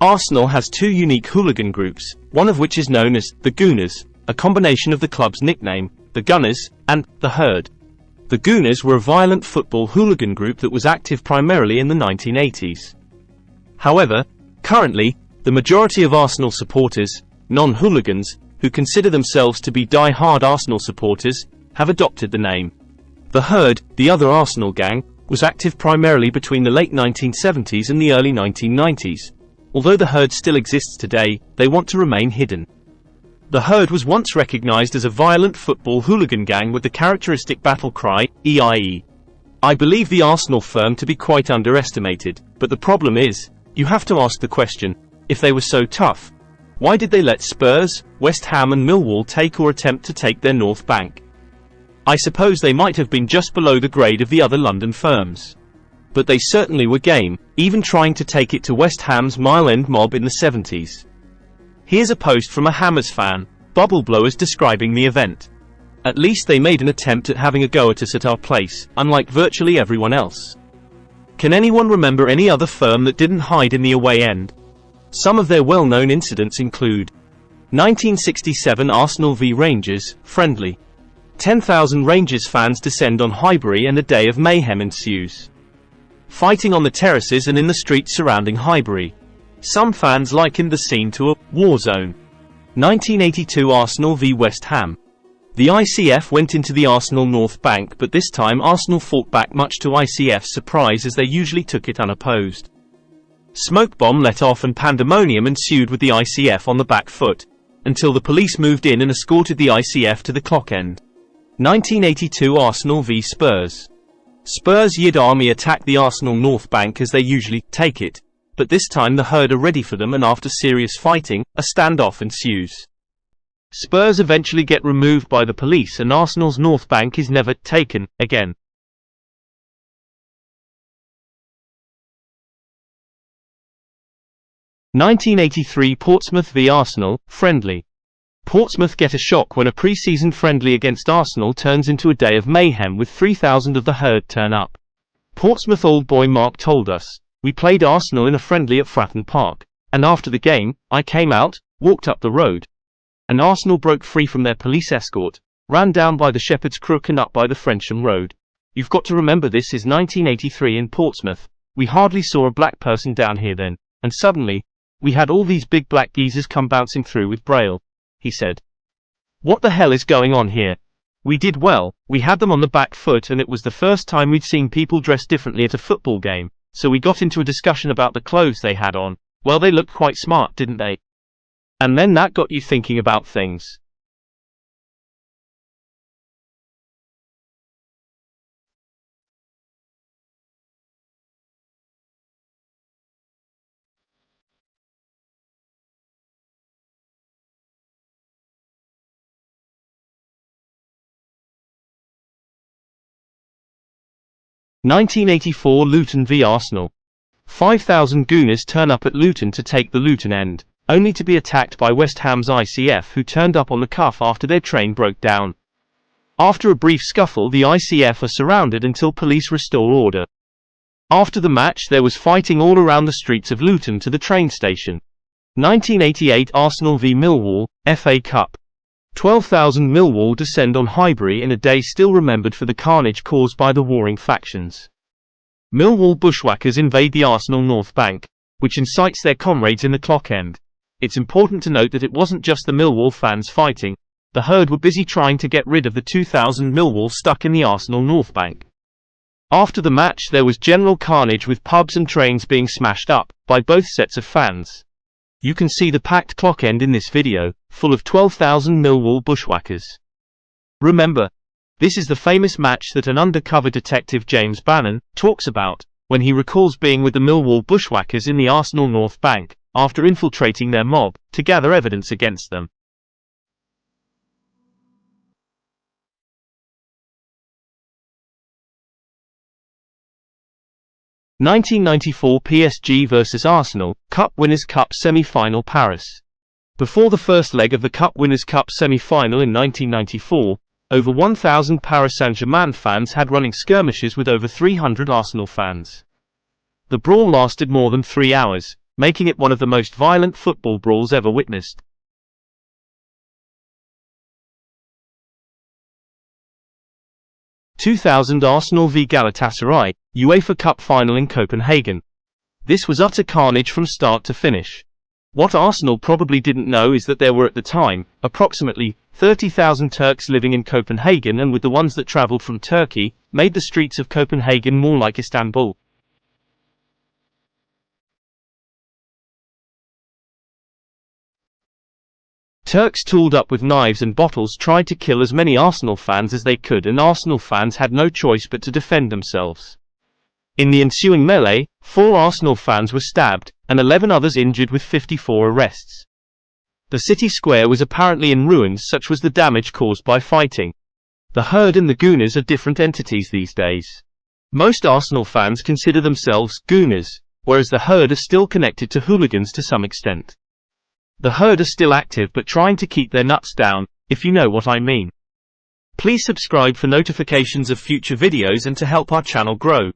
Arsenal has two unique hooligan groups, one of which is known as the Gooners, a combination of the club's nickname, the Gunners, and the Herd. The Gooners were a violent football hooligan group that was active primarily in the 1980s. However, currently, the majority of Arsenal supporters, non-hooligans, who consider themselves to be die-hard Arsenal supporters, have adopted the name. The Herd, the other Arsenal gang, was active primarily between the late 1970s and the early 1990s. Although the Herd still exists today, they want to remain hidden. The Herd was once recognized as a violent football hooligan gang with the characteristic battle cry, EIE. I believe the Arsenal firm to be quite underestimated, but the problem is, you have to ask the question, if they were so tough, why did they let Spurs, West Ham and Millwall take or attempt to take their North Bank? I suppose they might have been just below the grade of the other London firms. But they certainly were game, even trying to take it to West Ham's Mile End mob in the 70s. Here's a post from a Hammers fan, Bubble Blowers, describing the event. At least they made an attempt at having a go at us at our place, unlike virtually everyone else. Can anyone remember any other firm that didn't hide in the away end? Some of their well-known incidents include 1967 Arsenal v Rangers, friendly. 10,000 Rangers fans descend on Highbury and a day of mayhem ensues. Fighting on the terraces and in the streets surrounding Highbury. Some fans likened the scene to a war zone. 1982 Arsenal v West Ham. The ICF went into the Arsenal North Bank, but this time Arsenal fought back, much to ICF's surprise, as they usually took it unopposed. Smoke bomb let off and pandemonium ensued with the ICF on the back foot, until the police moved in and escorted the ICF to the clock end. 1982 Arsenal v Spurs. Spurs' Yid Army attacked the Arsenal North Bank as they usually take it, but this time the Herd are ready for them, and after serious fighting, a standoff ensues. Spurs eventually get removed by the police and Arsenal's North Bank is never taken again. (1983) Portsmouth v Arsenal, friendly. Portsmouth get a shock when a pre-season friendly against Arsenal turns into a day of mayhem with 3,000 of the Herd turn up. Portsmouth old boy Mark told us, "We played Arsenal in a friendly at Fratton Park, and after the game, I came out, walked up the road, and Arsenal broke free from their police escort, ran down by the Shepherd's Crook and up by the Frensham Road. You've got to remember this is 1983 in Portsmouth. We hardly saw a black person down here then, and suddenly, we had all these big black geezers come bouncing through with Braille," he said. "What the hell is going on here? We did well, we had them on the back foot, and it was the first time we'd seen people dressed differently at a football game, so we got into a discussion about the clothes they had on. Well, they looked quite smart, didn't they? And then that got you thinking about things." (1984) Luton v Arsenal. 5,000 Gooners turn up at Luton to take the Luton end, only to be attacked by West Ham's ICF, who turned up on the cuff after their train broke down. After a brief scuffle, the ICF are surrounded until police restore order. After the match, there was fighting all around the streets of Luton to the train station. 1988 Arsenal v Millwall, FA Cup. 12,000 Millwall descend on Highbury in a day still remembered for the carnage caused by the warring factions. Millwall bushwhackers invade the Arsenal North Bank, which incites their comrades in the clock end. It's important to note that it wasn't just the Millwall fans fighting. The Herd were busy trying to get rid of the 2,000 Millwall stuck in the Arsenal North Bank. After the match, there was general carnage with pubs and trains being smashed up by both sets of fans. You can see the packed clock end in this video, full of 12,000 Millwall bushwhackers. Remember, this is the famous match that an undercover detective, James Bannon, talks about, when he recalls being with the Millwall bushwhackers in the Arsenal North Bank, after infiltrating their mob, to gather evidence against them. (1994) PSG vs Arsenal, Cup Winners' Cup semi-final Paris. Before the first leg of the Cup Winners' Cup semi-final in 1994, over 1,000 Paris Saint-Germain fans had running skirmishes with over 300 Arsenal fans. The brawl lasted more than 3 hours, making it one of the most violent football brawls ever witnessed. 2000 Arsenal v Galatasaray, UEFA Cup final in Copenhagen. This was utter carnage from start to finish. What Arsenal probably didn't know is that there were at the time, approximately 30,000 Turks living in Copenhagen, and with the ones that travelled from Turkey, made the streets of Copenhagen more like Istanbul. Turks tooled up with knives and bottles tried to kill as many Arsenal fans as they could, and Arsenal fans had no choice but to defend themselves. In the ensuing melee, 4 Arsenal fans were stabbed, and 11 others injured, with 54 arrests. The city square was apparently in ruins, such was the damage caused by fighting. The Herd and the Gooners are different entities these days. Most Arsenal fans consider themselves Gooners, whereas the Herd are still connected to Hooligans to some extent. The Herd are still active but trying to keep their nuts down, if you know what I mean. Please subscribe for notifications of future videos and to help our channel grow.